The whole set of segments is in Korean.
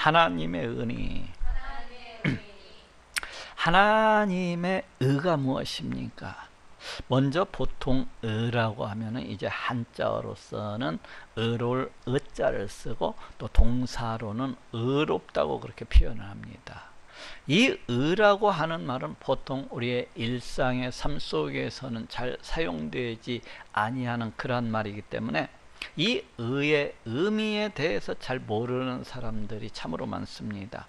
하나님의 은이. 하나님의 의가 무엇입니까? 먼저 보통 의라고 하면은 이제 한자어로서는 의로울 의자를 쓰고 또 동사로는 의롭다고 그렇게 표현을 합니다. 이 의라고 하는 말은 보통 우리의 일상의 삶 속에서는 잘 사용되지 아니하는 그러한 말이기 때문에 이 의의 의미에 대해서 잘 모르는 사람들이 참으로 많습니다.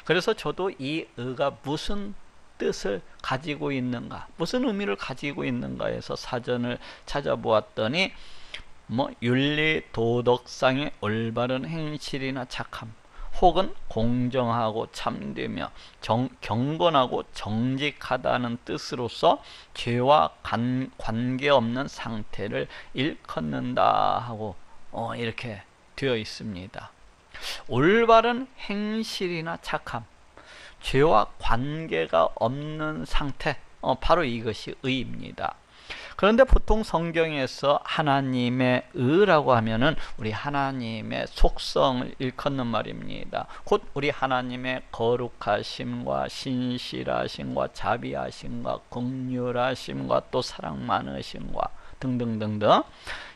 그래서 저도 이 의가 무슨 뜻을 가지고 있는가, 무슨 의미를 가지고 있는가에서 사전을 찾아보았더니 윤리 도덕상의 올바른 행실이나 착함, 혹은 공정하고 참되며 경건하고 정직하다는 뜻으로서 죄와 관계없는 상태를 일컫는다 하고 이렇게 되어 있습니다. 올바른 행실이나 착함, 죄와 관계가 없는 상태, 바로 이것이 의입니다. 그런데 보통 성경에서 하나님의 의라고 하면은 우리 하나님의 속성을 일컫는 말입니다. 곧 우리 하나님의 거룩하심과 신실하심과 자비하심과 긍휼하심과 또 사랑 많으심과 등등등등,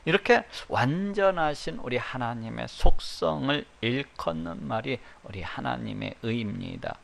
이렇게 완전하신 우리 하나님의 속성을 일컫는 말이 우리 하나님의 의입니다.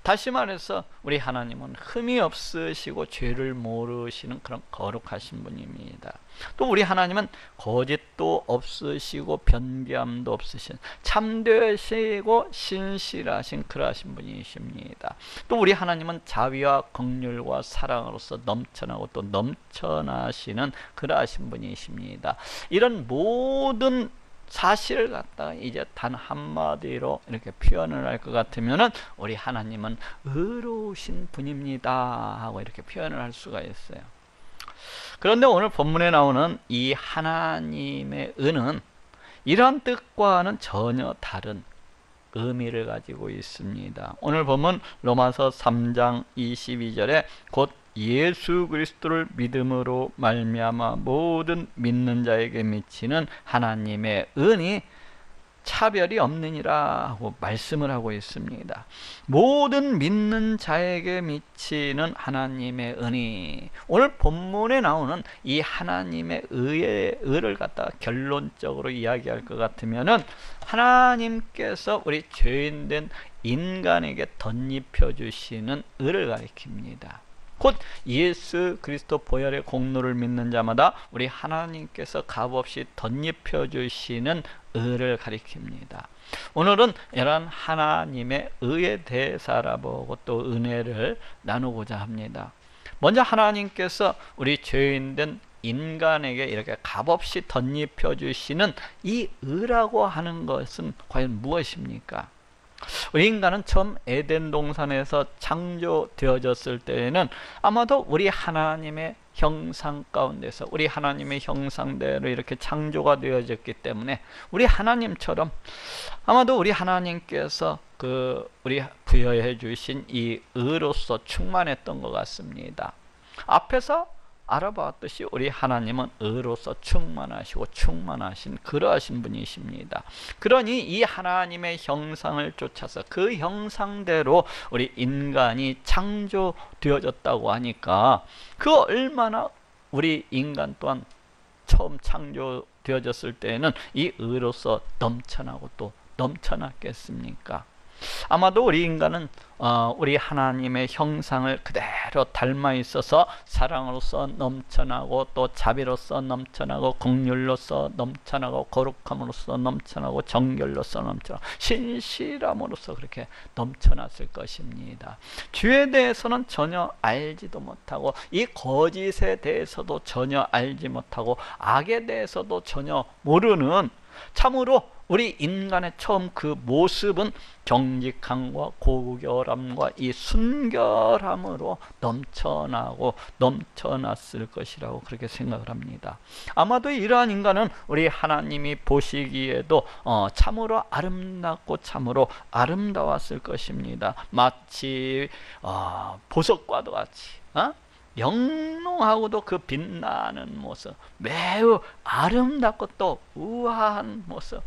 다시 말해서 우리 하나님은 흠이 없으시고 죄를 모르시는 그런 거룩하신 분입니다. 또 우리 하나님은 거짓도 없으시고 변비함도 없으신 참되시고 신실하신 그러하신 분이십니다. 또 우리 하나님은 자비와 긍휼과 사랑으로서 넘쳐나고 또 넘쳐나시는 그러하신 분이십니다. 이런 모든 사실을 갖다가 이제 단 한마디로 이렇게 표현을 할 것 같으면은 우리 하나님은 의로우신 분입니다 하고 이렇게 표현을 할 수가 있어요. 그런데 오늘 본문에 나오는 이 하나님의 의는 이러한 뜻과는 전혀 다른 의미를 가지고 있습니다. 오늘 보면 로마서 3장 22절에 곧 예수 그리스도를 믿음으로 말미암아 모든 믿는 자에게 미치는 하나님의 은이 차별이 없느니라 하고 말씀을 하고 있습니다. 모든 믿는 자에게 미치는 하나님의 은이, 오늘 본문에 나오는 이 하나님의 의를 갖다가 결론적으로 이야기할 것 같으면은 하나님께서 우리 죄인된 인간에게 덧입혀 주시는 의를 가리킵니다. 곧 예수 그리스도 보혈의 공로를 믿는 자마다 우리 하나님께서 값없이 덧입혀 주시는 의를 가리킵니다. 오늘은 이러한 하나님의 의에 대해서 알아보고 또 은혜를 나누고자 합니다. 먼저 하나님께서 우리 죄인된 인간에게 이렇게 값없이 덧입혀 주시는 이 의라고 하는 것은 과연 무엇입니까? 우리 인간은 처음 에덴 동산에서 창조되어졌을 때에는 아마도 우리 하나님의 형상 가운데서 우리 하나님의 형상대로 이렇게 창조가 되어졌기 때문에 우리 하나님처럼 아마도 우리 하나님께서 우리 부여해 주신 이 의로서 충만했던 것 같습니다. 앞에서 알아봤듯이 우리 하나님은 의로서 충만하시고 충만하신 그러하신 분이십니다. 그러니 이 하나님의 형상을 쫓아서 그 형상대로 우리 인간이 창조되어졌다고 하니까 그 얼마나 우리 인간 또한 처음 창조되어졌을 때에는 이 의로서 넘쳐나고 또 넘쳐났겠습니까? 아마도 우리 인간은 우리 하나님의 형상을 그대로 닮아 있어서 사랑으로서 넘쳐나고 또 자비로서 넘쳐나고 긍휼로서 넘쳐나고 거룩함으로써 넘쳐나고 정결로서 넘쳐나고 신실함으로써 그렇게 넘쳐났을 것입니다. 죄에 대해서는 전혀 알지도 못하고 이 거짓에 대해서도 전혀 알지 못하고 악에 대해서도 전혀 모르는, 참으로 우리 인간의 처음 그 모습은 정직함과 고결함과 이 순결함으로 넘쳐나고 넘쳐났을 것이라고 그렇게 생각을 합니다. 아마도 이러한 인간은 우리 하나님이 보시기에도 참으로 아름답고 참으로 아름다웠을 것입니다. 마치 보석과도 같이 영롱하고도 그 빛나는 모습, 매우 아름답고 또 우아한 모습,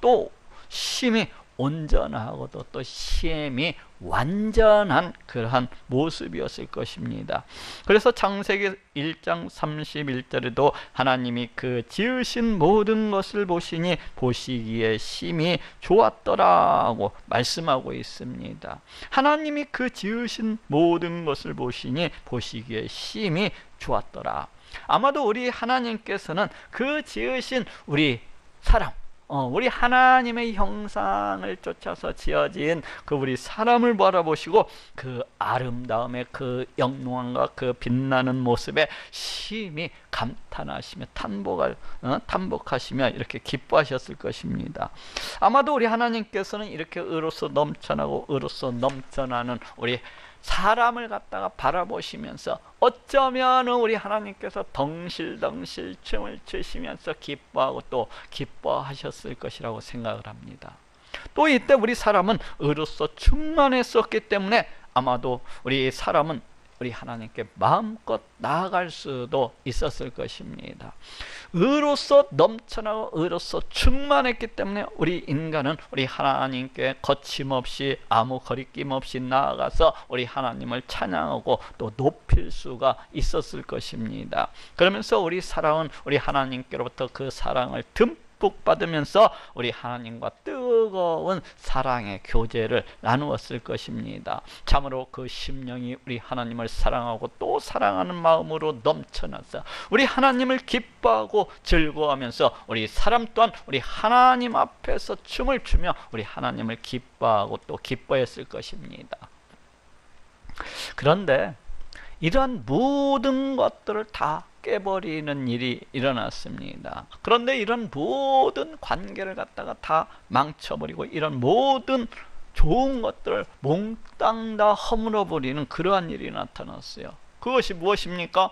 또 심히 온전하고도 또 시엠이 완전한 그러한 모습이었을 것입니다. 그래서 창세기 1장 31절에도 하나님이 그 지으신 모든 것을 보시니 보시기에 심히 좋았더라고 말씀하고 있습니다. 하나님이 그 지으신 모든 것을 보시니 보시기에 심히 좋았더라. 아마도 우리 하나님께서는 그 지으신 우리 사람, 우리 하나님의 형상을 쫓아서 지어진 그 우리 사람을 바라보시고 그 아름다움의 그 영롱함과 그 빛나는 모습에 심히 감탄하시며 탄복하시며 이렇게 기뻐하셨을 것입니다. 아마도 우리 하나님께서는 이렇게 의로서 넘쳐나고 의로서 넘쳐나는 우리 사람을 갖다가 바라보시면서 어쩌면 우리 하나님께서 덩실덩실 춤을 추시면서 기뻐하고 또 기뻐하셨을 것이라고 생각을 합니다. 또 이때 우리 사람은 의로서 충만했었기 때문에 아마도 우리 사람은 우리 하나님께 마음껏 나아갈 수도 있었을 것입니다. 의로서 넘쳐나고 의로서 충만했기 때문에 우리 인간은 우리 하나님께 거침없이 아무 거리낌 없이 나아가서 우리 하나님을 찬양하고 또 높일 수가 있었을 것입니다. 그러면서 우리 사랑은 우리 하나님께로부터 그 사랑을 듬뿍 받으면서 우리 하나님과 뜨거운 사랑의 교제를 나누었을 것입니다. 참으로 그 심령이 우리 하나님을 사랑하고 또 사랑하는 마음으로 넘쳐나서 우리 하나님을 기뻐하고 즐거워하면서 우리 사람 또한 우리 하나님 앞에서 춤을 추며 우리 하나님을 기뻐하고 또 기뻐했을 것입니다. 그런데 이러한 모든 것들을 다 깨버리는 일이 일어났습니다. 그런데 이런 모든 관계를 갖다가 다 망쳐버리고 이런 모든 좋은 것들을 몽땅 다 허물어버리는 그러한 일이 나타났어요. 그것이 무엇입니까?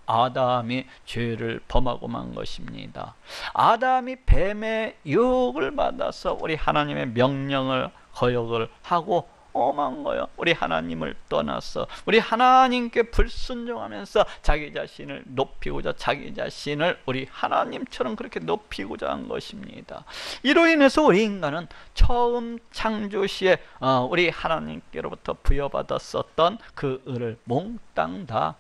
아담이 죄를 범하고 만 것입니다. 아담이 뱀의 유혹을 받아서 우리 하나님의 명령을 거역을 하고 엄한 거예요. 우리 하나님을 떠나서 우리 하나님께 불순종하면서 자기 자신을 높이고자 자기 자신을 우리 하나님처럼 그렇게 높이고자 한 것입니다. 이로 인해서 우리 인간은 처음 창조 시에 우리 하나님께로부터 부여받았었던 그 의를 몽땅 다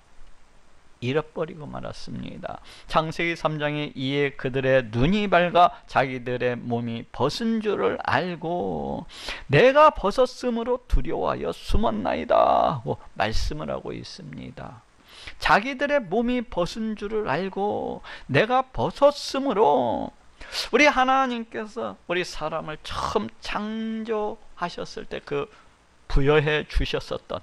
잃어버리고 말았습니다. 창세기 3장에 이에 그들의 눈이 밝아 자기들의 몸이 벗은 줄을 알고 내가 벗었으므로 두려워하여 숨었나이다 하고 말씀을 하고 있습니다. 자기들의 몸이 벗은 줄을 알고 내가 벗었으므로 우리 하나님께서 우리 사람을 처음 창조하셨을 때 그 부여해 주셨었던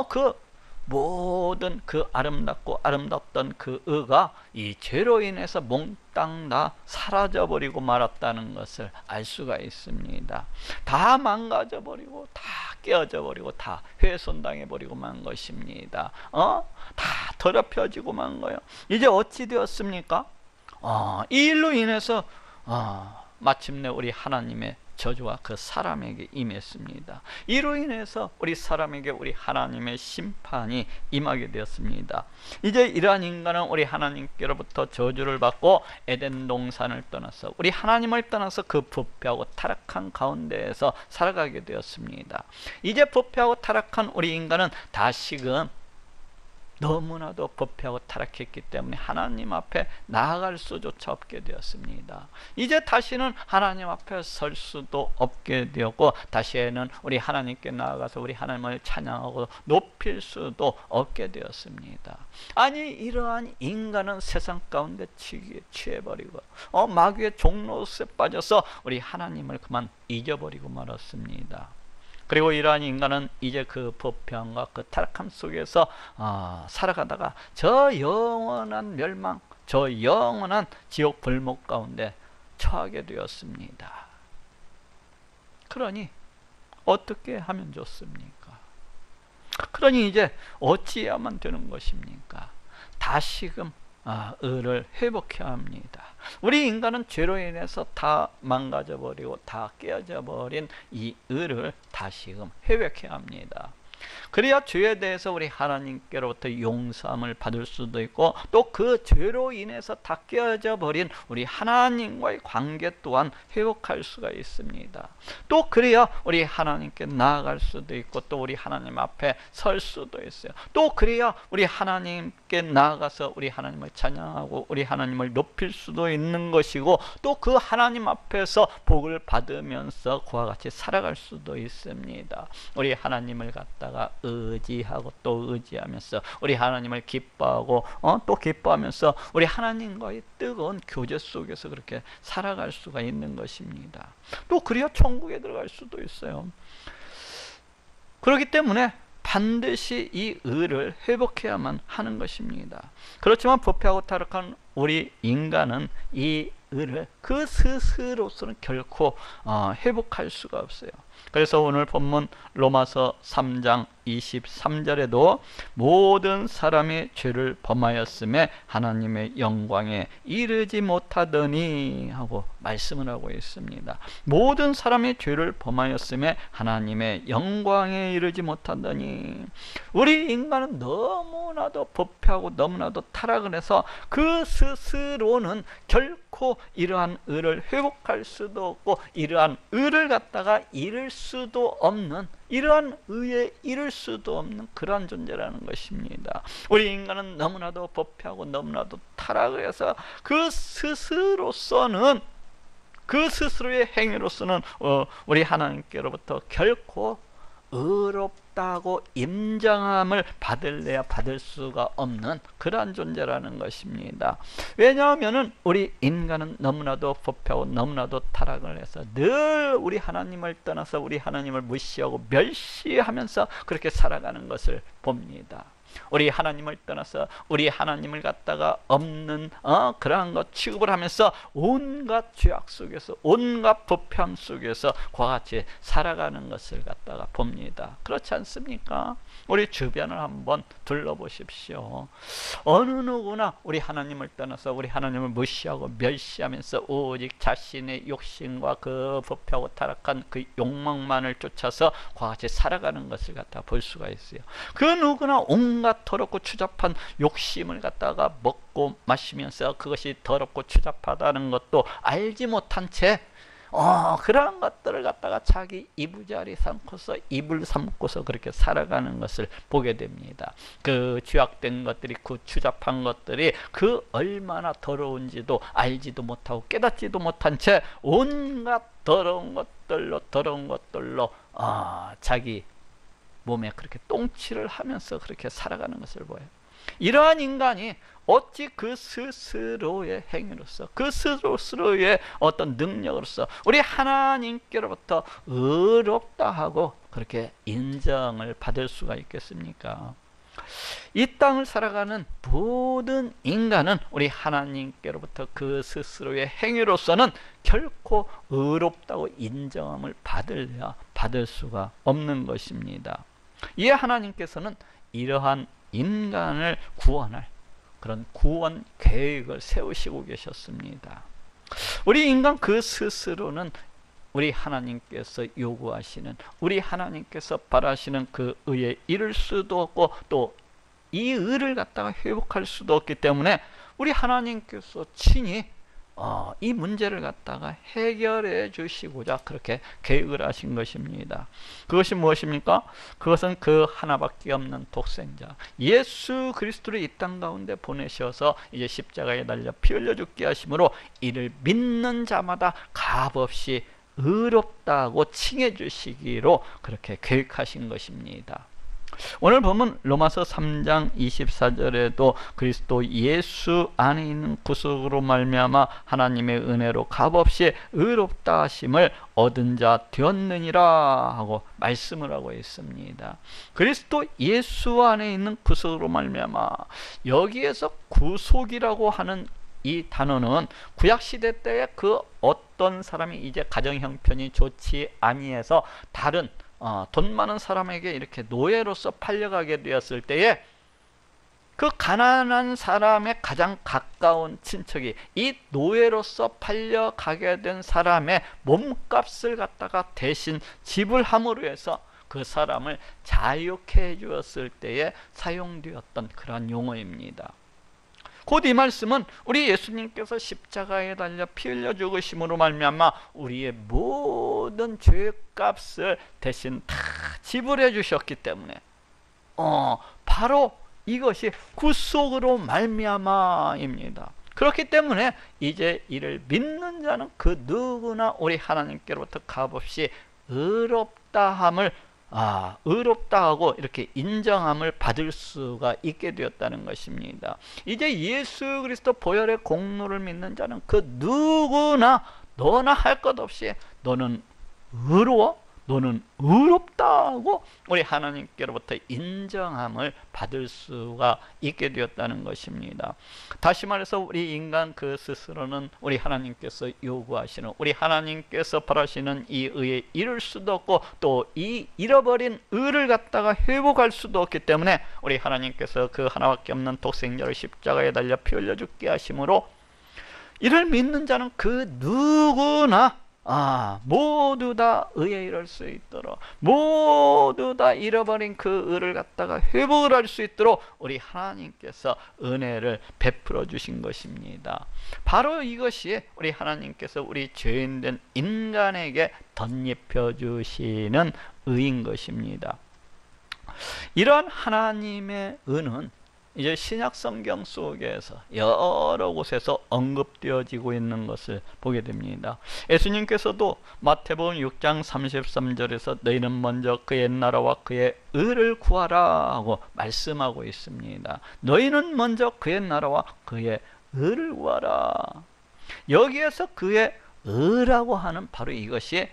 그 모든 그 아름답고 아름답던 그 의가 이 죄로 인해서 몽땅 다 사라져버리고 말았다는 것을 알 수가 있습니다. 다 망가져버리고 다 깨어져버리고 다 훼손당해버리고 만 것입니다. 다 더럽혀지고 만 거예요. 이제 어찌 되었습니까? 이 일로 인해서 마침내 우리 하나님의 저주와 그 사람에게 임했습니다. 이로 인해서 우리 사람에게 우리 하나님의 심판이 임하게 되었습니다. 이제 이러한 인간은 우리 하나님께로부터 저주를 받고 에덴 동산을 떠나서 우리 하나님을 떠나서 그 부패하고 타락한 가운데에서 살아가게 되었습니다. 이제 부패하고 타락한 우리 인간은 다시금 너무나도 부패하고 타락했기 때문에 하나님 앞에 나아갈 수조차 없게 되었습니다. 이제 다시는 하나님 앞에 설 수도 없게 되었고 다시는 우리 하나님께 나아가서 우리 하나님을 찬양하고 높일 수도 없게 되었습니다. 아니 이러한 인간은 세상 가운데 취해버리고 마귀의 종로릇에 빠져서 우리 하나님을 그만 잊어버리고 말았습니다. 그리고 이러한 인간은 이제 그 부패함과 그 타락함 속에서 살아가다가 저 영원한 멸망, 저 영원한 지옥 불목 가운데 처하게 되었습니다. 그러니 어떻게 하면 좋습니까? 그러니 이제 어찌해야만 되는 것입니까? 다시금 의를 회복해야 합니다. 우리 인간은 죄로 인해서 다 망가져버리고 다 깨어져 버린 이 의를 다시금 회복해야 합니다. 그래야 죄에 대해서 우리 하나님께로부터 용서함을 받을 수도 있고, 또 그 죄로 인해서 다 깨어져 버린 우리 하나님과의 관계 또한 회복할 수가 있습니다. 또 그래야 우리 하나님께 나아갈 수도 있고, 또 우리 하나님 앞에 설 수도 있어요. 또 그래야 우리 하나님께 나아가서 우리 하나님을 찬양하고 우리 하나님을 높일 수도 있는 것이고, 또 그 하나님 앞에서 복을 받으면서 그와 같이 살아갈 수도 있습니다. 우리 하나님을 갖다가 의지하고 또 의지하면서 우리 하나님을 기뻐하고 또 기뻐하면서 우리 하나님과의 뜨거운 교제 속에서 그렇게 살아갈 수가 있는 것입니다. 또 그래야 천국에 들어갈 수도 있어요. 그렇기 때문에 반드시 이 의를 회복해야만 하는 것입니다. 그렇지만 부패하고 타락한 우리 인간은 이 의를 그 스스로서는 결코 회복할 수가 없어요. 그래서 오늘 본문 로마서 3장 23절에도 모든 사람이 죄를 범하였음에 하나님의 영광에 이르지 못하더니 하고 말씀을 하고 있습니다. 모든 사람이 죄를 범하였음에 하나님의 영광에 이르지 못하더니, 우리 인간은 너무나도 부패하고 너무나도 타락을 해서 그 스스로는 결코 이러한 의를 회복할 수도 없고, 이러한 의를 갖다가 이룰 수도 없는, 이러한 의에 이룰 수도 없는 그러한 존재라는 것입니다. 우리 인간은 너무나도 부패하고 너무나도 타락을 해서 그 스스로서는, 그 스스로의 행위로서는 우리 하나님께로부터 결코 의롭다고 인정함을 받을래야 받을 수가 없는 그러한 존재라는 것입니다. 왜냐하면 우리 인간은 너무나도 부패하고 너무나도 타락을 해서 늘 우리 하나님을 떠나서 우리 하나님을 무시하고 멸시하면서 그렇게 살아가는 것을 봅니다. 우리 하나님을 떠나서 우리 하나님을 갖다가 없는 그러한 것 취급을 하면서 온갖 죄악 속에서 온갖 부패함 속에서 그와 같이 살아가는 것을 갖다가 봅니다. 그렇지 않습니까? 우리 주변을 한번 둘러보십시오. 어느 누구나 우리 하나님을 떠나서 우리 하나님을 무시하고 멸시하면서 오직 자신의 욕심과 그 부패하고 타락한 그 욕망만을 쫓아서 그와 같이 살아가는 것을 갖다 볼 수가 있어요. 그 누구나 온갖 더럽고 추잡한 욕심을 갖다가 먹고 마시면서 그것이 더럽고 추잡하다는 것도 알지 못한 채 그러한 것들을 갖다가 자기 이부자리 삼고서 입을 삼고서 그렇게 살아가는 것을 보게 됩니다. 그 죄악된 것들이, 그 추잡한 것들이 그 얼마나 더러운지도 알지도 못하고 깨닫지도 못한 채 온갖 더러운 것들로 자기 몸에 그렇게 똥칠을 하면서 그렇게 살아가는 것을 보여요. 이러한 인간이 어찌 그 스스로의 행위로서, 그 스스로의 어떤 능력으로서 우리 하나님께로부터 의롭다 하고 그렇게 인정을 받을 수가 있겠습니까? 이 땅을 살아가는 모든 인간은 우리 하나님께로부터 그 스스로의 행위로서는 결코 의롭다고 인정함을 받을 수가 없는 것입니다. 이에 하나님께서는 이러한 인간을 구원할 그런 구원 계획을 세우시고 계셨습니다. 우리 인간 그 스스로는 우리 하나님께서 요구하시는, 우리 하나님께서 바라시는 그 의에 이를 수도 없고, 또 이 의를 갖다가 회복할 수도 없기 때문에 우리 하나님께서 친히 이 문제를 갖다가 해결해 주시고자 그렇게 계획을 하신 것입니다. 그것이 무엇입니까? 그것은 그 하나밖에 없는 독생자 예수 그리스도를 이 땅 가운데 보내셔서 이제 십자가에 달려 피 흘려 죽게 하심으로 이를 믿는 자마다 값없이 의롭다고 칭해 주시기로 그렇게 계획하신 것입니다. 오늘 보면 로마서 3장 24절에도 그리스도 예수 안에 있는 구속으로 말미암아 하나님의 은혜로 값없이 의롭다 하심을 얻은 자 되었느니라 하고 말씀을 하고 있습니다. 그리스도 예수 안에 있는 구속으로 말미암아, 여기에서 구속이라고 하는 이 단어는 구약시대 때에 그 어떤 사람이 이제 가정 형편이 좋지 아니해서 다른 돈 많은 사람에게 이렇게 노예로서 팔려가게 되었을 때에 그 가난한 사람의 가장 가까운 친척이 이 노예로서 팔려가게 된 사람의 몸값을 갖다가 대신 지불함으로 해서 그 사람을 자유케 해 주었을 때에 사용되었던 그러한 용어입니다. 곧 이 말씀은 우리 예수님께서 십자가에 달려 피 흘려 죽으심으로 말미암아 우리의 모든 죄값을 대신 다 지불해 주셨기 때문에 바로 이것이 구속으로 말미암아입니다. 그렇기 때문에 이제 이를 믿는 자는 그 누구나 우리 하나님께로부터 값없이 의롭다함을 의롭다 하고 이렇게 인정함을 받을 수가 있게 되었다는 것입니다. 이제 예수 그리스도 보혈의 공로를 믿는 자는 그 누구나 너나 할 것 없이 너는 의로워, 너는 의롭다고 우리 하나님께로부터 인정함을 받을 수가 있게 되었다는 것입니다. 다시 말해서 우리 인간 그 스스로는 우리 하나님께서 요구하시는, 우리 하나님께서 바라시는 이 의에 이룰 수도 없고 또 이 잃어버린 의를 갖다가 회복할 수도 없기 때문에 우리 하나님께서 그 하나밖에 없는 독생자를 십자가에 달려 피 흘려 죽게 하심으로 이를 믿는 자는 그 누구나 모두 다 의에 이를 수 있도록, 모두 다 잃어버린 그 의를 갖다가 회복을 할 수 있도록 우리 하나님께서 은혜를 베풀어 주신 것입니다. 바로 이것이 우리 하나님께서 우리 죄인된 인간에게 덧입혀 주시는 의인 것입니다. 이러한 하나님의 의는 이제 신약 성경 속에서 여러 곳에서 언급되어지고 있는 것을 보게 됩니다. 예수님께서도 마태복음 6장 33절에서 너희는 먼저 그의 나라와 그의 의를 구하라 하고 말씀하고 있습니다. 너희는 먼저 그의 나라와 그의 의를 구하라. 여기에서 그의 의라고 하는 바로 이것이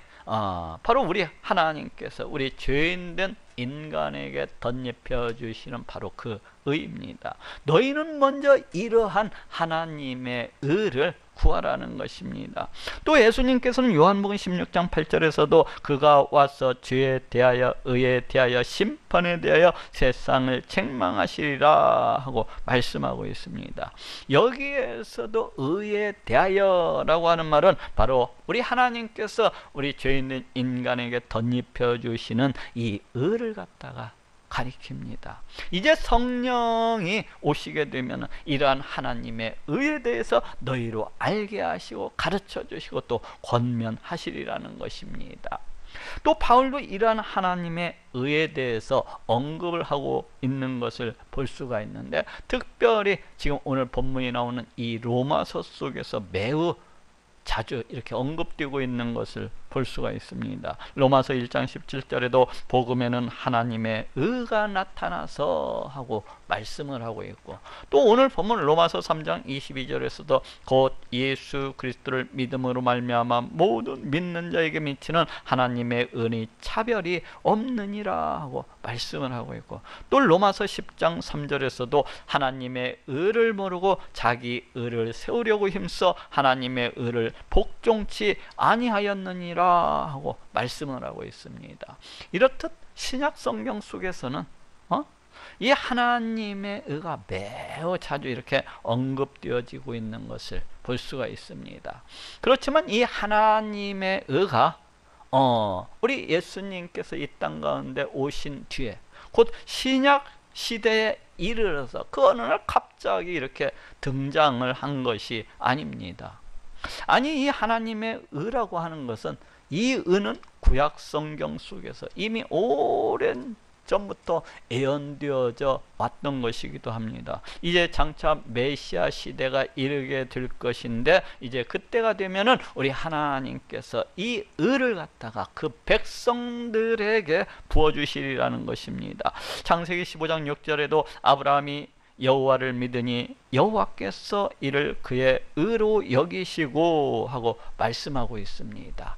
바로 우리 하나님께서 우리 죄인된 인간에게 덧입혀 주시는 바로 그 의입니다. 너희는 먼저 이러한 하나님의 의를 구하라는 것입니다. 또 예수님께서는 요한복음 16장 8절에서도 그가 와서 죄에 대하여 의에 대하여 심판에 대하여 세상을 책망하시리라 하고 말씀하고 있습니다. 여기에서도 의에 대하여 라고 하는 말은 바로 우리 하나님께서 우리 죄있는 인간에게 덧입혀 주시는 이 의를 갖다가 가리킵니다. 이제 성령이 오시게 되면 이러한 하나님의 의에 대해서 너희로 알게 하시고 가르쳐 주시고 또 권면하시리라는 것입니다. 또 바울도 이러한 하나님의 의에 대해서 언급을 하고 있는 것을 볼 수가 있는데, 특별히 지금 오늘 본문이 나오는 이 로마서 속에서 매우 자주 이렇게 언급되고 있는 것을 볼 수가 있습니다. 로마서 1장 17절에도 복음에는 하나님의 의가 나타나서 하고 말씀을 하고 있고, 또 오늘 본문 로마서 3장 22절에서도 곧 예수 그리스도를 믿음으로 말미암아 모든 믿는 자에게 미치는 하나님의 은이 차별이 없느니라 하고 말씀을 하고 있고, 또 로마서 10장 3절에서도 하나님의 의를 모르고 자기 의를 세우려고 힘써 하나님의 의를 복종치 아니하였느니라 하고 말씀을 하고 있습니다. 이렇듯 신약 성경 속에서는 이 하나님의 의가 매우 자주 이렇게 언급되어지고 있는 것을 볼 수가 있습니다. 그렇지만 이 하나님의 의가 우리 예수님께서 이 땅 가운데 오신 뒤에 곧 신약 시대에 이르러서 그 어느 날 갑자기 이렇게 등장을 한 것이 아닙니다. 아니, 이 하나님의 의라고 하는 것은, 이 의는 구약 성경 속에서 이미 오랜 전부터 예언되어져 왔던 것이기도 합니다. 이제 장차 메시아 시대가 이르게 될 것인데, 이제 그때가 되면은 우리 하나님께서 이 의를 갖다가 그 백성들에게 부어주시리라는 것입니다. 창세기 15장 6절에도 아브라함이 여호와를 믿으니 여호와께서 이를 그의 의로 여기시고 하고 말씀하고 있습니다.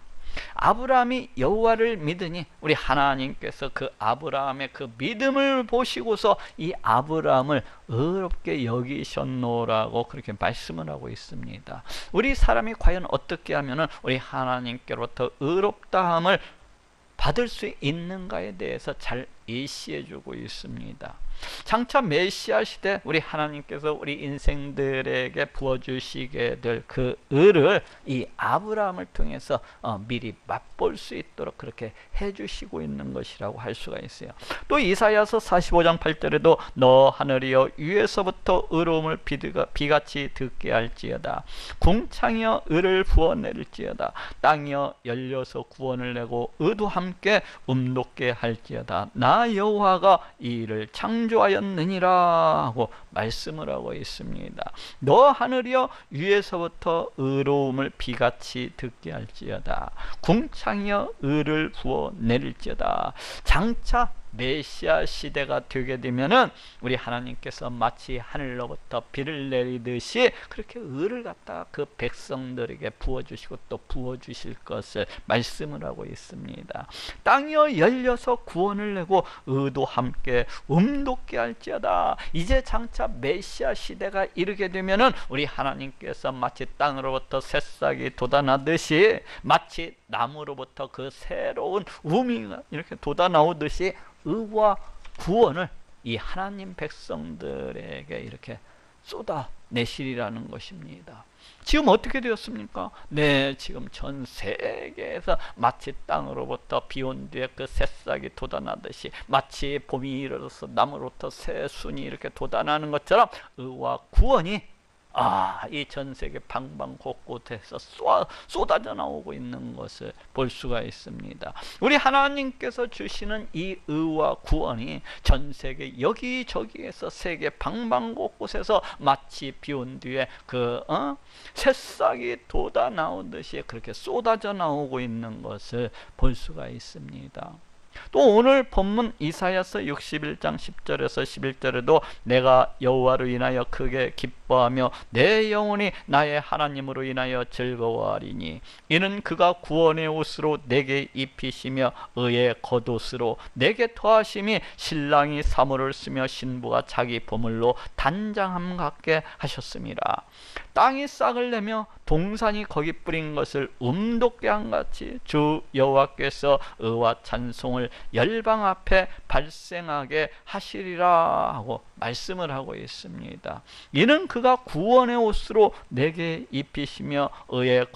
아브라함이 여호와를 믿으니 우리 하나님께서 그 아브라함의 그 믿음을 보시고서 이 아브라함을 의롭게 여기셨노라고 그렇게 말씀을 하고 있습니다. 우리 사람이 과연 어떻게 하면은 우리 하나님께로부터 의롭다함을 받을 수 있는가에 대해서 잘 예시해 주고 있습니다. 장차 메시아 시대 우리 하나님께서 우리 인생들에게 부어주시게 될 그 을을 이 아브라함을 통해서 미리 맛볼 수 있도록 그렇게 해주시고 있는 것이라고 할 수가 있어요. 또 이사야서 45장 8절에도 너 하늘이여 위에서부터 의로움을 비같이 듣게 할지어다. 궁창이여 을을 부어내릴지어다. 땅이여 열려서 구원을 내고 의도 함께 돋게 할지어다. 나 여호와가 이 일을 창조하였느니라 하고 말씀을 하고 있습니다. 너 하늘이여 위에서부터 의로움을 비같이 듣게 할지어다. 궁창이여 을을 부어 내릴지어다. 장차 메시아 시대가 되게 되면은 우리 하나님께서 마치 하늘로부터 비를 내리듯이 그렇게 을을 갖다가 그 백성들에게 부어주시고 또 부어주실 것을 말씀을 하고 있습니다. 땅이여 열려서 구원을 내고 의도 함께 돋게 할지어다. 이제 장차 메시아 시대가 이르게 되면은 우리 하나님께서 마치 땅으로부터 새싹이 돋아나듯이 마치 나무로부터 그 새로운 우미가 이렇게 돋아나오듯이 의와 구원을 이 하나님 백성들에게 이렇게 쏟아내시리라는 것입니다. 지금 어떻게 되었습니까? 네, 지금 전 세계에서 마치 땅으로부터 비온 뒤에 그 새싹이 돋아나듯이 마치 봄이 이르러서 나무로부터 새 순이 이렇게 돋아나는 것처럼 의와 구원이 이 전 세계 방방곳곳에서 쏟아져 나오고 있는 것을 볼 수가 있습니다. 우리 하나님께서 주시는 이 의와 구원이 전 세계 여기저기에서 세계 방방곳곳에서 마치 비온 뒤에 그 새싹이 돋아 나오듯이 그렇게 쏟아져 나오고 있는 것을 볼 수가 있습니다. 또 오늘 본문 이사야서 61장 10절에서 11절에도 내가 여호와로 인하여 크게 기뻐하며 내 영혼이 나의 하나님으로 인하여 즐거워하리니 이는 그가 구원의 옷으로 내게 입히시며 의의 겉옷으로 내게 더하심이 신랑이 사모를 쓰며 신부가 자기 보물로 단장함 같게 하셨음이라. 땅이 싹을 내며 동산이 거기 뿌린 것을 돋게 한같이 주 여호와께서 의와 찬송을 열방 앞에 발생하게 하시리라 하고 말씀을 하고 있습니다. 이는 그가 구원의 옷으로 내게 입히시며 의의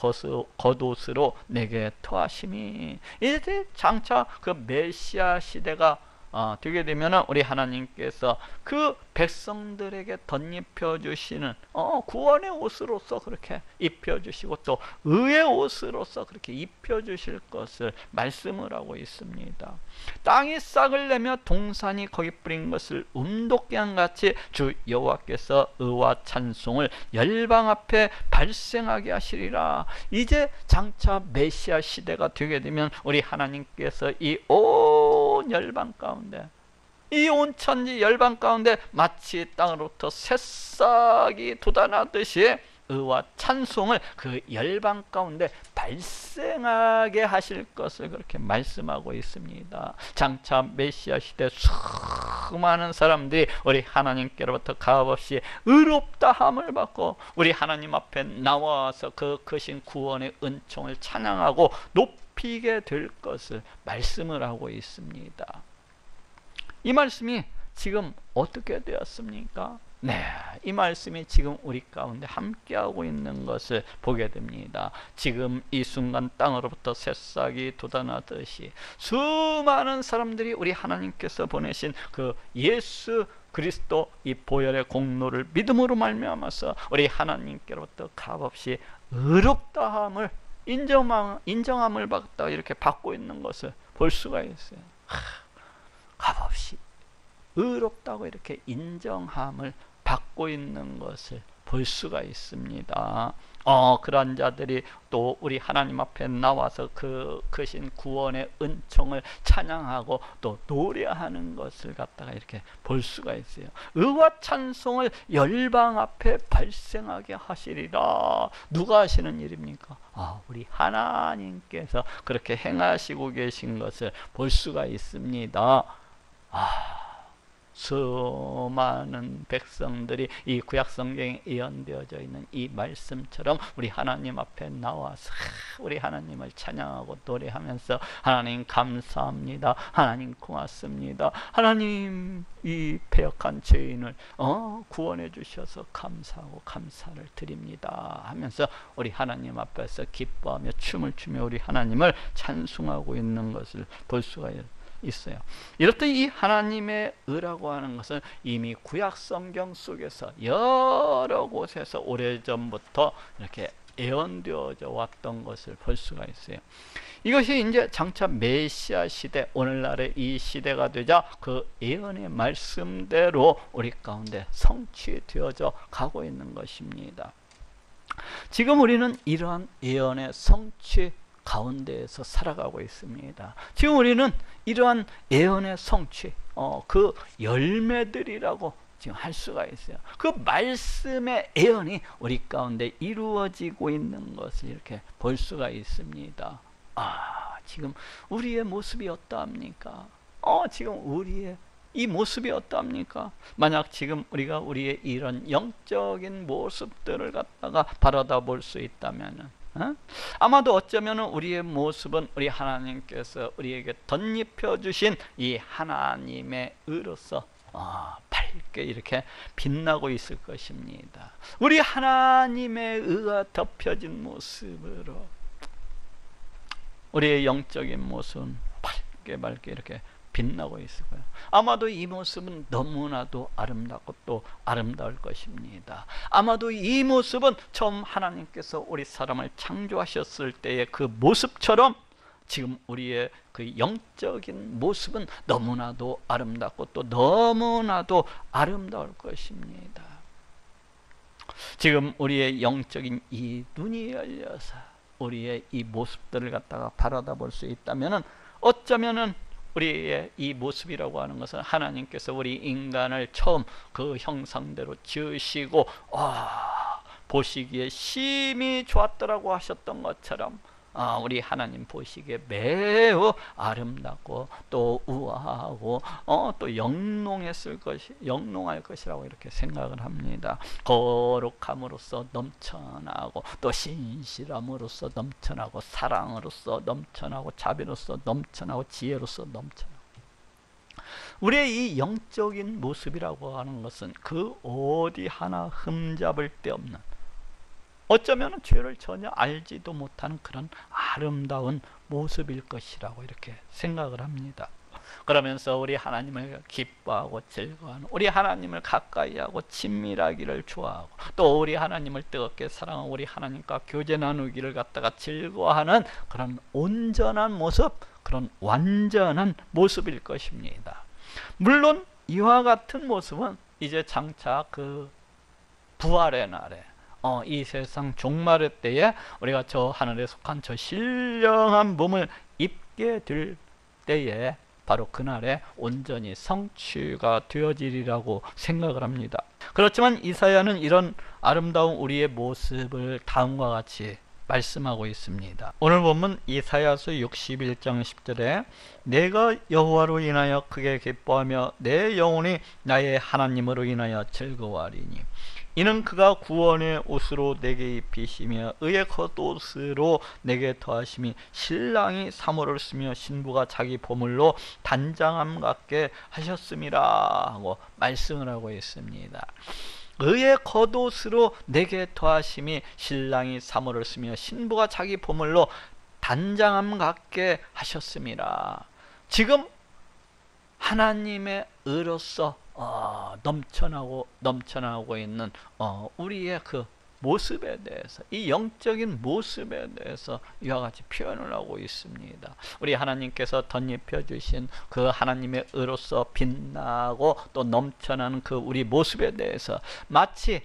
겉옷으로 내게 더하심이. 이제 장차 그 메시아 시대가 되게 되면 우리 하나님께서 그 백성들에게 덧입혀 주시는 구원의 옷으로서 그렇게 입혀 주시고 또 의의 옷으로서 그렇게 입혀 주실 것을 말씀을 하고 있습니다. 땅이 싹을 내며 동산이 거기 뿌린 것을 돋게 한같이 주 여호와께서 의와 찬송을 열방 앞에 발생하게 하시리라. 이제 장차 메시아 시대가 되게 되면 우리 하나님께서 이 온 열방 가운데 이 온 천지 열방 가운데 마치 땅으로부터 새싹이 돋아나듯이 의와 찬송을 그 열방 가운데 발생하게 하실 것을 그렇게 말씀하고 있습니다. 장차 메시아 시대 수많은 사람들이 우리 하나님께로부터 값없이 의롭다함을 받고 우리 하나님 앞에 나와서 그 크신 구원의 은총을 찬양하고 높이게 될 것을 말씀을 하고 있습니다. 이 말씀이 지금 어떻게 되었습니까? 네, 이 말씀이 지금 우리 가운데 함께하고 있는 것을 보게 됩니다. 지금 이 순간 땅으로부터 새싹이 돋아나듯이 수많은 사람들이 우리 하나님께서 보내신 그 예수 그리스도 이 보혈의 공로를 믿음으로 말미암아서 우리 하나님께로부터 값없이 의롭다함을 인정함을 받다 이렇게 받고 있는 것을 볼 수가 있어요. 값없이 의롭다고 이렇게 인정함을 받고 있는 것을 볼 수가 있습니다. 그러한 자들이 또 우리 하나님 앞에 나와서 그 크신 구원의 은총을 찬양하고 또 노래하는 것을 갖다가 이렇게 볼 수가 있어요. 의와 찬송을 열방 앞에 발생하게 하시리라. 누가 하시는 일입니까? 우리 하나님께서 그렇게 행하시고 계신 것을 볼 수가 있습니다. 수많은 백성들이 이 구약성경에 예언되어져 있는 이 말씀처럼 우리 하나님 앞에 나와서 우리 하나님을 찬양하고 노래하면서 하나님 감사합니다, 하나님 고맙습니다, 하나님 이 패역한 죄인을 구원해 주셔서 감사하고 감사를 드립니다 하면서 우리 하나님 앞에서 기뻐하며 춤을 추며 우리 하나님을 찬송하고 있는 것을 볼 수가 있어요. 이렇듯 이 하나님의 의라고 하는 것은 이미 구약 성경 속에서 여러 곳에서 오래전부터 이렇게 예언되어져 왔던 것을 볼 수가 있어요. 이것이 이제 장차 메시아 시대, 오늘날의 이 시대가 되자 그 예언의 말씀대로 우리 가운데 성취되어져 가고 있는 것입니다. 지금 우리는 이러한 예언의 성취 가운데에서 살아가고 있습니다. 지금 우리는 이러한 예언의 성취, 그 열매들이라고 지금 할 수가 있어요. 그 말씀의 예언이 우리 가운데 이루어지고 있는 것을 이렇게 볼 수가 있습니다. 지금 우리의 모습이 어떠합니까? 지금 우리의 이 모습이 어떠합니까? 만약 지금 우리가 우리의 이런 영적인 모습들을 갖다가 바라다 볼 수 있다면은 아마도 어쩌면 우리의 모습은 우리 하나님께서 우리에게 덧입혀 주신 이 하나님의 의로서 밝게 이렇게 빛나고 있을 것입니다. 우리 하나님의 의가 덮여진 모습으로 우리의 영적인 모습은 밝게 이렇게 빛나고 있을 거예요. 아마도 이 모습은 너무나도 아름답고 또 아름다울 것입니다. 아마도 이 모습은 처음 하나님께서 우리 사람을 창조하셨을 때의 그 모습처럼 지금 우리의 그 영적인 모습은 너무나도 아름답고 또 너무나도 아름다울 것입니다. 지금 우리의 영적인 이 눈이 열려서 우리의 이 모습들을 갖다가 바라다 볼 수 있다면은 어쩌면은 우리의 이 모습이라고 하는 것은 하나님께서 우리 인간을 처음 그 형상대로 지으시고 보시기에 심히 좋았더라고 하셨던 것처럼 우리 하나님 보시기에 매우 아름답고 또 우아하고 또 영롱할 것이라고 이렇게 생각을 합니다. 거룩함으로써 넘쳐나고 또 신실함으로써 넘쳐나고 사랑으로써 넘쳐나고 자비로써 넘쳐나고 지혜로써 넘쳐나고 우리의 이 영적인 모습이라고 하는 것은 그 어디 하나 흠잡을 데 없는 어쩌면 죄를 전혀 알지도 못하는 그런 아름다운 모습일 것이라고 이렇게 생각을 합니다. 그러면서 우리 하나님을 기뻐하고 즐거워하는, 우리 하나님을 가까이하고 친밀하기를 좋아하고 또 우리 하나님을 뜨겁게 사랑하고 우리 하나님과 교제 나누기를 갖다가 즐거워하는 그런 온전한 모습, 그런 완전한 모습일 것입니다. 물론 이와 같은 모습은 이제 장차 그 부활의 날에 이 세상 종말의 때에 우리가 저 하늘에 속한 저 신령한 몸을 입게 될 때에 바로 그날에 온전히 성취가 되어지리라고 생각을 합니다. 그렇지만 이사야는 이런 아름다운 우리의 모습을 다음과 같이 말씀하고 있습니다. 오늘 본문 이사야서 61장 10절에 내가 여호와로 인하여 크게 기뻐하며 내 영혼이 나의 하나님으로 인하여 즐거워하리니 이는 그가 구원의 옷으로 내게 입히시며 의의 겉옷으로 내게 더하심이 신랑이 사모를 쓰며 신부가 자기 보물로 단장함 같게 하셨음이라 하고 말씀을 하고 있습니다. 의의 겉옷으로 내게 더하심이 신랑이 사모를 쓰며 신부가 자기 보물로 단장함 같게 하셨음이라. 지금 하나님의 의로서 넘쳐나고 있는 우리의 그 모습에 대해서, 이 영적인 모습에 대해서 이와 같이 표현을 하고 있습니다. 우리 하나님께서 덧입혀 주신 그 하나님의 의로서 빛나고 또 넘쳐나는 그 우리 모습에 대해서 마치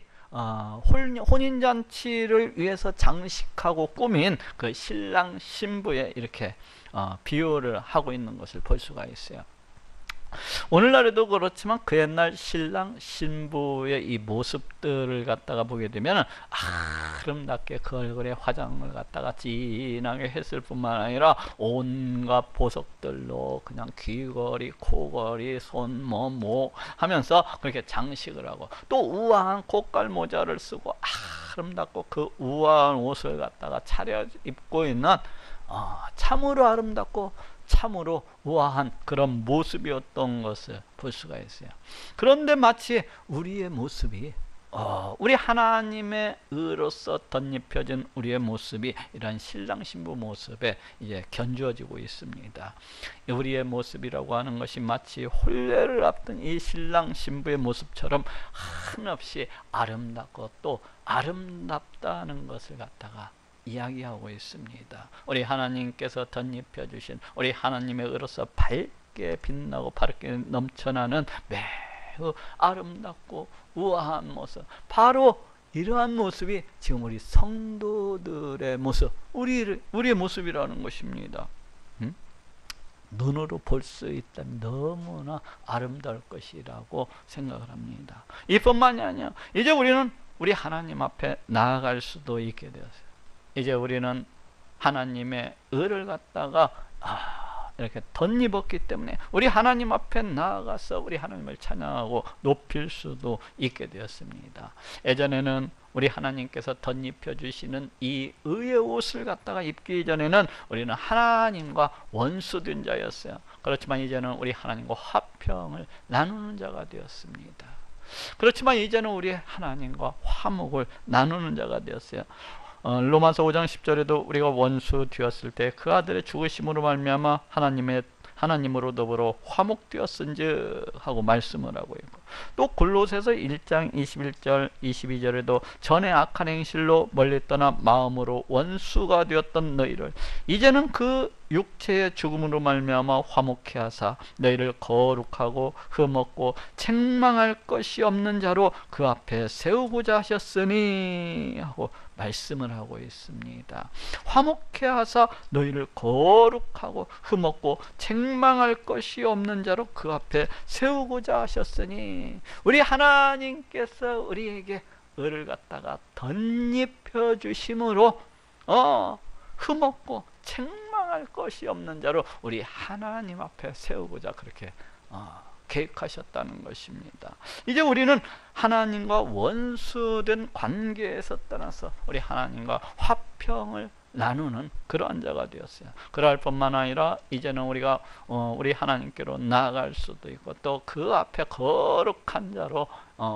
혼인잔치를 위해서 장식하고 꾸민 그 신랑 신부에 이렇게 비유를 하고 있는 것을 볼 수가 있어요. 오늘날에도 그렇지만 그 옛날 신랑 신부의 이 모습들을 갖다가 보게 되면 아름답게 그 얼굴에 화장을 갖다가 진하게 했을 뿐만 아니라 온갖 보석들로 그냥 귀걸이, 코걸이, 손, 목 하면서 그렇게 장식을 하고, 또 우아한 고깔 모자를 쓰고 아름답고 그 우아한 옷을 갖다가 차려입고 있는 참으로 아름답고 참으로 우아한 그런 모습이었던 것을 볼 수가 있어요. 그런데 마치 우리의 모습이 우리 하나님의 의로서 덧입혀진 우리의 모습이 이런 신랑 신부 모습에 이제 견주어지고 있습니다. 우리의 모습이라고 하는 것이 마치 혼례를 앞둔 이 신랑 신부의 모습처럼 한없이 아름답고 또 아름답다는 것을 갖다가 이야기하고 있습니다. 우리 하나님께서 덧입혀 주신 우리 하나님의 의로서 밝게 빛나고 밝게 넘쳐나는 매우 아름답고 우아한 모습, 바로 이러한 모습이 지금 우리 성도들의 모습, 우리의 모습이라는 것입니다. 눈으로 볼 수 있다면 너무나 아름다울 것이라고 생각을 합니다. 이뿐만이 아니라 이제 우리는 우리 하나님 앞에 나아갈 수도 있게 되었어요. 이제 우리는 하나님의 의를 갖다가 이렇게 덧입었기 때문에 우리 하나님 앞에 나아가서 우리 하나님을 찬양하고 높일 수도 있게 되었습니다. 예전에는 우리 하나님께서 덧입혀 주시는 이 의의 옷을 갖다가 입기 전에는 우리는 하나님과 원수된 자였어요. 그렇지만 이제는 우리 하나님과 화평을 나누는 자가 되었습니다. 그렇지만 이제는 우리 하나님과 화목을 나누는 자가 되었어요. 로마서 5장 10절에도 우리가 원수 되었을 때 그 아들의 죽으심으로 말미암아 하나님으로 더불어 화목되었은즉 하고 말씀을 하고 있고, 또 골로새서 1장 21절 22절에도 전에 악한 행실로 멀리 떠나 마음으로 원수가 되었던 너희를 이제는 그 육체의 죽음으로 말미암아 화목케 하사 너희를 거룩하고 흠없고 책망할 것이 없는 자로 그 앞에 세우고자 하셨으니 하고 말씀을 하고 있습니다. 화목케 하사 너희를 거룩하고 흠없고 책망할 것이 없는 자로 그 앞에 세우고자 하셨으니, 우리 하나님께서 우리에게 의를 갖다가 덧입혀 주심으로 흠없고 책망할 것이 없는 자로 우리 하나님 앞에 세우고자 그렇게 계획하셨다는 것입니다. 이제 우리는 하나님과 원수된 관계에서 떠나서 우리 하나님과 화평을 나누는 그러한 자가 되었어요. 그럴 뿐만 아니라 이제는 우리가 우리 하나님께로 나아갈 수도 있고, 또 그 앞에 거룩한 자로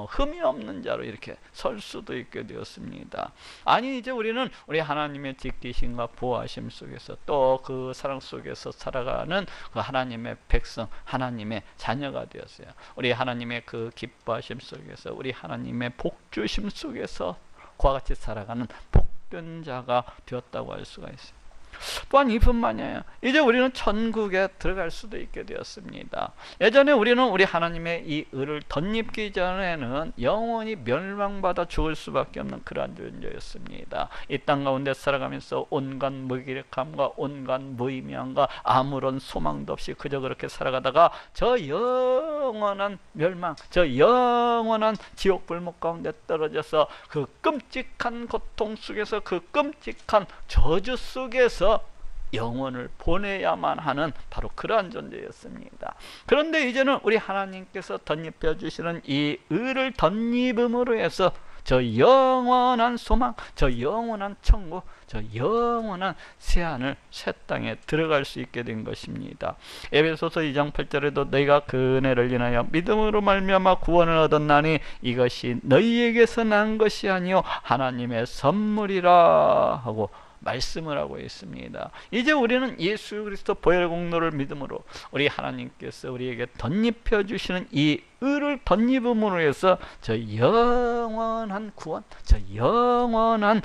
흠이 없는 자로 이렇게 설 수도 있게 되었습니다. 아니, 이제 우리는 우리 하나님의 지키심과 보호하심 속에서 또 그 사랑 속에서 살아가는 그 하나님의 백성, 하나님의 자녀가 되었어요. 우리 하나님의 그 기뻐하심 속에서, 우리 하나님의 복주심 속에서 그와 같이 살아가는 복된 자가 되었다고 할 수가 있어요. 또한 이뿐만이 아니라 이제 우리는 천국에 들어갈 수도 있게 되었습니다. 예전에 우리는 우리 하나님의 이 의를 덧입기 전에는 영원히 멸망받아 죽을 수밖에 없는 그러한 존재였습니다. 이 땅 가운데 살아가면서 온갖 무기력함과 온갖 무의미함과 아무런 소망도 없이 그저 그렇게 살아가다가 저 영원한 멸망, 저 영원한 지옥 불목 가운데 떨어져서 그 끔찍한 고통 속에서, 그 끔찍한 저주 속에서 영혼을 보내야만 하는 바로 그러한 존재였습니다. 그런데 이제는 우리 하나님께서 덧입혀 주시는 이 의를 덧입음으로 해서 저 영원한 소망, 저 영원한 천국, 저 영원한 새하늘 새 땅에 들어갈 수 있게 된 것입니다. 에베소서 2장 8절에도 너희가 그 은혜를 인하여 믿음으로 말미암아 구원을 얻었나니 이것이 너희에게서 난 것이 아니요 하나님의 선물이라 하고 말씀을 하고 있습니다. 이제 우리는 예수 그리스도 보혈 공로를 믿음으로 우리 하나님께서 우리에게 덧입혀 주시는 이 의를 덧입음으로 해서 저 영원한 구원, 저 영원한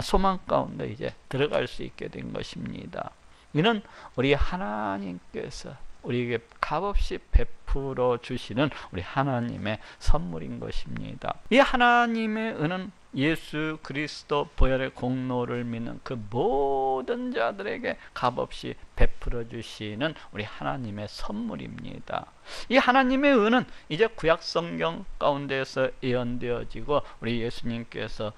소망 가운데 이제 들어갈 수 있게 된 것입니다. 이는 우리 하나님께서 우리에게 값없이 베풀어 주시는 우리 하나님의 선물인 것입니다. 이 하나님의 은은 예수 그리스도 보혈의 공로를 믿는 그 모든 자들에게 값없이 베풀어 주시는 우리 하나님의 선물입니다. 이 하나님의 은은 이제 구약 성경 가운데에서 예언되어지고 우리 예수님께서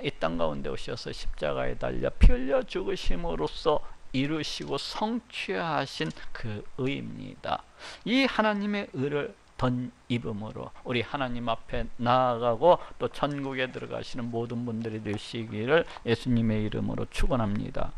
이 땅 가운데 오셔서 십자가에 달려 피 흘려 죽으심으로써 이루시고 성취하신 그 의입니다. 이 하나님의 의를 덧입음으로 우리 하나님 앞에 나아가고 또 천국에 들어가시는 모든 분들이 되시기를 예수님의 이름으로 축원합니다.